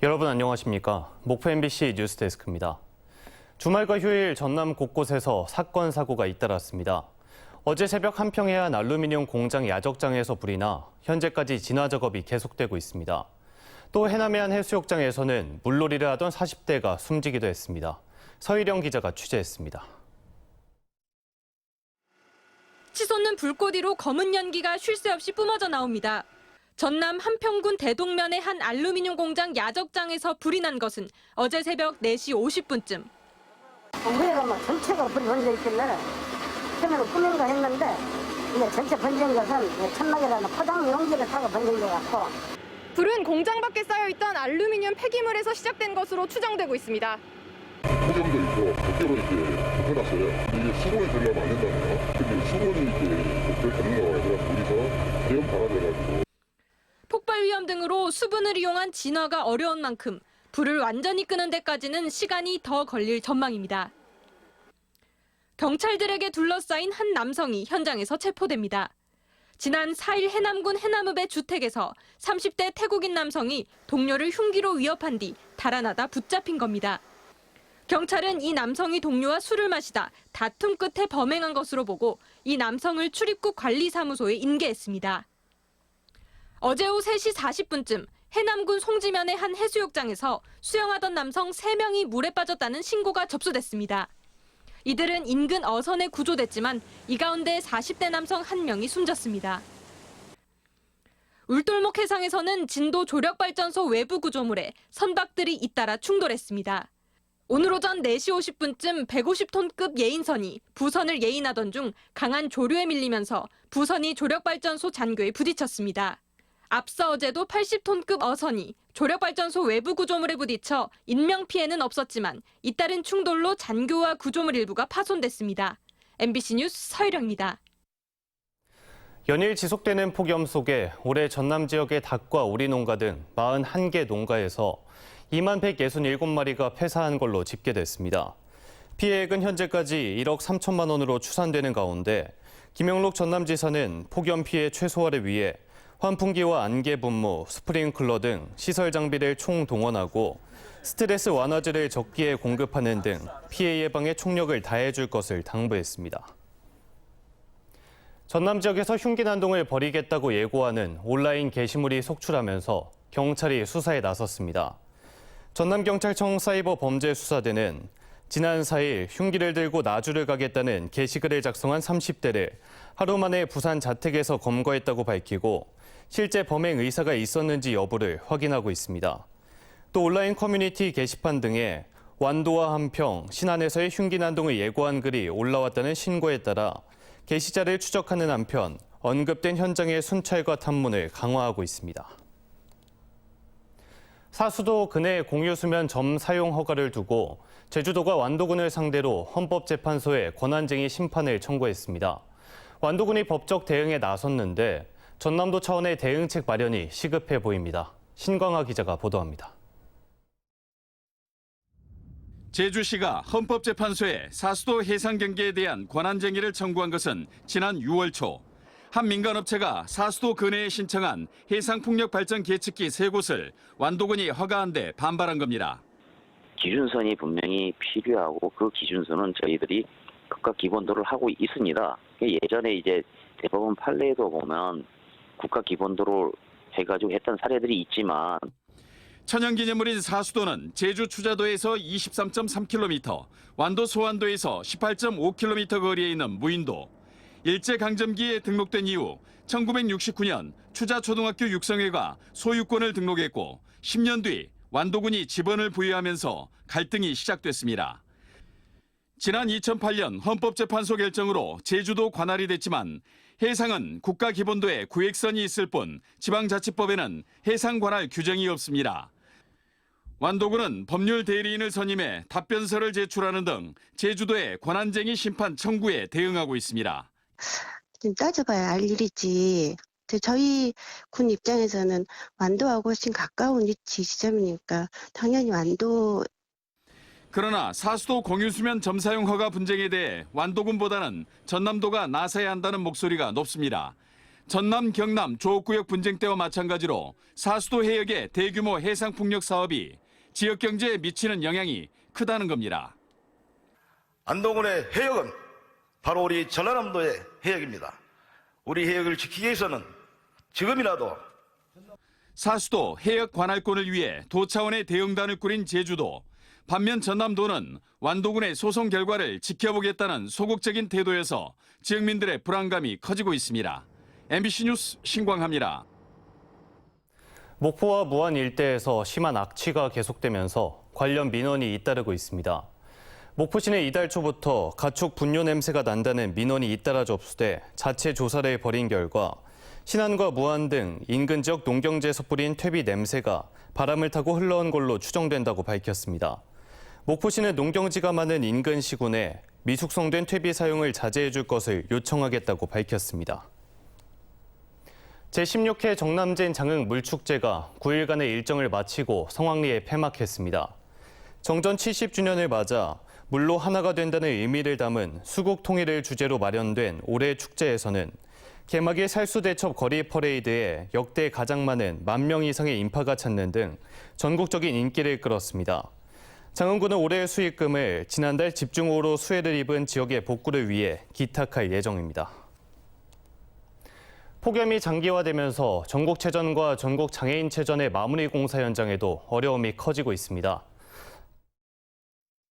여러분 안녕하십니까? 목포 MBC 뉴스데스크입니다. 주말과 휴일 전남 곳곳에서 사건, 사고가 잇따랐습니다. 어제 새벽 한평해안 알루미늄 공장 야적장에서 불이 나 현재까지 진화 작업이 계속되고 있습니다. 또 해남해안 해수욕장에서는 물놀이를 하던 40대가 숨지기도 했습니다. 서희령 기자가 취재했습니다. 치솟는 불꽃 위로 검은 연기가 쉴 새 없이 뿜어져 나옵니다. 전남 한평군 대동면의 한 알루미늄 공장 야적장에서 불이 난 것은 어제 새벽 4시 50분쯤. 위에가 막 전체가 불이 번져 있길래 처음에는 꾸민가 했는데 이게 전체 번진 것은 천막이라는 포장 용기를 타고 번진 것 같고. 불은 공장 밖에 쌓여있던 알루미늄 폐기물에서 시작된 것으로 추정되고 있습니다. 포장도 있고 그대로 이렇게 붙여놨어요. 이게 수건이 되려면 안 된다네요. 근데 수건이 이렇게 그렇게 되는 거예요. 그래서 우리서 대형 박아져가지고. 폭발 위험 등으로 수분을 이용한 진화가 어려운 만큼 불을 완전히 끄는 데까지는 시간이 더 걸릴 전망입니다. 경찰들에게 둘러싸인 한 남성이 현장에서 체포됩니다. 지난 4일 해남군 해남읍의 주택에서 30대 태국인 남성이 동료를 흉기로 위협한 뒤 달아나다 붙잡힌 겁니다. 경찰은 이 남성이 동료와 술을 마시다 다툼 끝에 범행한 것으로 보고 이 남성을 출입국 관리사무소에 인계했습니다. 어제 오후 3시 40분쯤 해남군 송지면의 한 해수욕장에서 수영하던 남성 3명이 물에 빠졌다는 신고가 접수됐습니다. 이들은 인근 어선에 구조됐지만 이 가운데 40대 남성 1명이 숨졌습니다. 울돌목 해상에서는 진도 조력발전소 외부 구조물에 선박들이 잇따라 충돌했습니다. 오늘 오전 4시 50분쯤 150톤급 예인선이 부선을 예인하던 중 강한 조류에 밀리면서 부선이 조력발전소 잔교에 부딪혔습니다. 앞서 어제도 80톤급 어선이 조력발전소 외부 구조물에 부딪혀 인명피해는 없었지만 잇따른 충돌로 잔교와 구조물 일부가 파손됐습니다. MBC 뉴스 서희령입니다. 연일 지속되는 폭염 속에 올해 전남 지역의 닭과 오리 농가 등 41개 농가에서 2만 167마리가 폐사한 걸로 집계됐습니다. 피해액은 현재까지 1억 3천만 원으로 추산되는 가운데 김영록 전남지사는 폭염 피해 최소화를 위해 환풍기와 안개 분무, 스프링클러 등 시설 장비를 총동원하고 스트레스 완화제를 적기에 공급하는 등 피해 예방에 총력을 다해줄 것을 당부했습니다. 전남 지역에서 흉기 난동을 벌이겠다고 예고하는 온라인 게시물이 속출하면서 경찰이 수사에 나섰습니다. 전남경찰청 사이버범죄수사대는 지난 4일 흉기를 들고 나주를 가겠다는 게시글을 작성한 30대를 하루 만에 부산 자택에서 검거했다고 밝히고 실제 범행 의사가 있었는지 여부를 확인하고 있습니다. 또 온라인 커뮤니티 게시판 등에 완도와 한평, 신안에서의 흉기 난동을 예고한 글이 올라왔다는 신고에 따라 게시자를 추적하는 한편 언급된 현장의 순찰과 탐문을 강화하고 있습니다. 사수도 근해 공유수면 점 사용 허가를 두고 제주도가 완도군을 상대로 헌법재판소에 권한쟁의 심판을 청구했습니다. 완도군이 법적 대응에 나섰는데 전남도 차원의 대응책 마련이 시급해 보입니다. 신광하 기자가 보도합니다. 제주시가 헌법재판소에 사수도 해상 경계에 대한 권한쟁의를 청구한 것은 지난 6월 초 한 민간업체가 사수도 근해에 신청한 해상풍력 발전 계측기 3곳을 완도군이 허가한 데 반발한 겁니다. 기준선이 분명히 필요하고 그 기준선은 저희들이 국가기본도를 하고 있습니다. 예전에 이제 대법원 판례에도 보면 국가기본도를 해가지고 했던 사례들이 있지만 천연기념물인 사수도는 제주 추자도에서 23.3km, 완도 소환도에서 18.5km 거리에 있는 무인도. 일제강점기에 등록된 이후 1969년 추자초등학교 육성회가 소유권을 등록했고 10년 뒤 완도군이 지번을 부여하면서 갈등이 시작됐습니다. 지난 2008년 헌법재판소 결정으로 제주도 관할이 됐지만 해상은 국가기본도에 구획선이 있을 뿐 지방자치법에는 해상 관할 규정이 없습니다. 완도군은 법률 대리인을 선임해 답변서를 제출하는 등 제주도의 권한쟁의 심판 청구에 대응하고 있습니다. 좀 따져봐야 알 일이지. 저희 군 입장에서는 완도하고 훨씬 가까운 위치 지점이니까 당연히 완도. 그러나 사수도 공유수면 점사용 허가 분쟁에 대해 완도군보다는 전남도가 나서야 한다는 목소리가 높습니다. 전남, 경남 조업구역 분쟁 때와 마찬가지로 사수도 해역의 대규모 해상풍력 사업이 지역 경제에 미치는 영향이 크다는 겁니다. 안동군의 해역은 바로 우리 전라남도의 해역입니다. 우리 해역을 지키기 위해서는 지금이라도 사수도 해역 관할권을 위해 도 차원의 대응단을 꾸린 제주도. 반면 전남도는 완도군의 소송 결과를 지켜보겠다는 소극적인 태도여서 지역민들의 불안감이 커지고 있습니다. MBC 뉴스 신광하입니다. 목포와 무안 일대에서 심한 악취가 계속되면서 관련 민원이 잇따르고 있습니다. 목포시는 이달 초부터 가축 분뇨 냄새가 난다는 민원이 잇따라 접수돼 자체 조사를 벌인 결과 신안과 무안 등 인근 지역 농경지에서 뿌린 퇴비 냄새가 바람을 타고 흘러온 걸로 추정된다고 밝혔습니다. 목포시는 농경지가 많은 인근 시군에 미숙성된 퇴비 사용을 자제해 줄 것을 요청하겠다고 밝혔습니다. 제16회 정남진 장흥 물축제가 9일간의 일정을 마치고 성황리에 폐막했습니다. 정전 70주년을 맞아 물로 하나가 된다는 의미를 담은 수국 통일을 주제로 마련된 올해 축제에서는 개막일 살수대첩 거리 퍼레이드에 역대 가장 많은 10,000명 이상의 인파가 찾는 등 전국적인 인기를 끌었습니다. 장흥군은 올해의 수익금을 지난달 집중호우로 수해를 입은 지역의 복구를 위해 기탁할 예정입니다. 폭염이 장기화되면서 전국체전과 전국장애인체전의 마무리 공사 현장에도 어려움이 커지고 있습니다.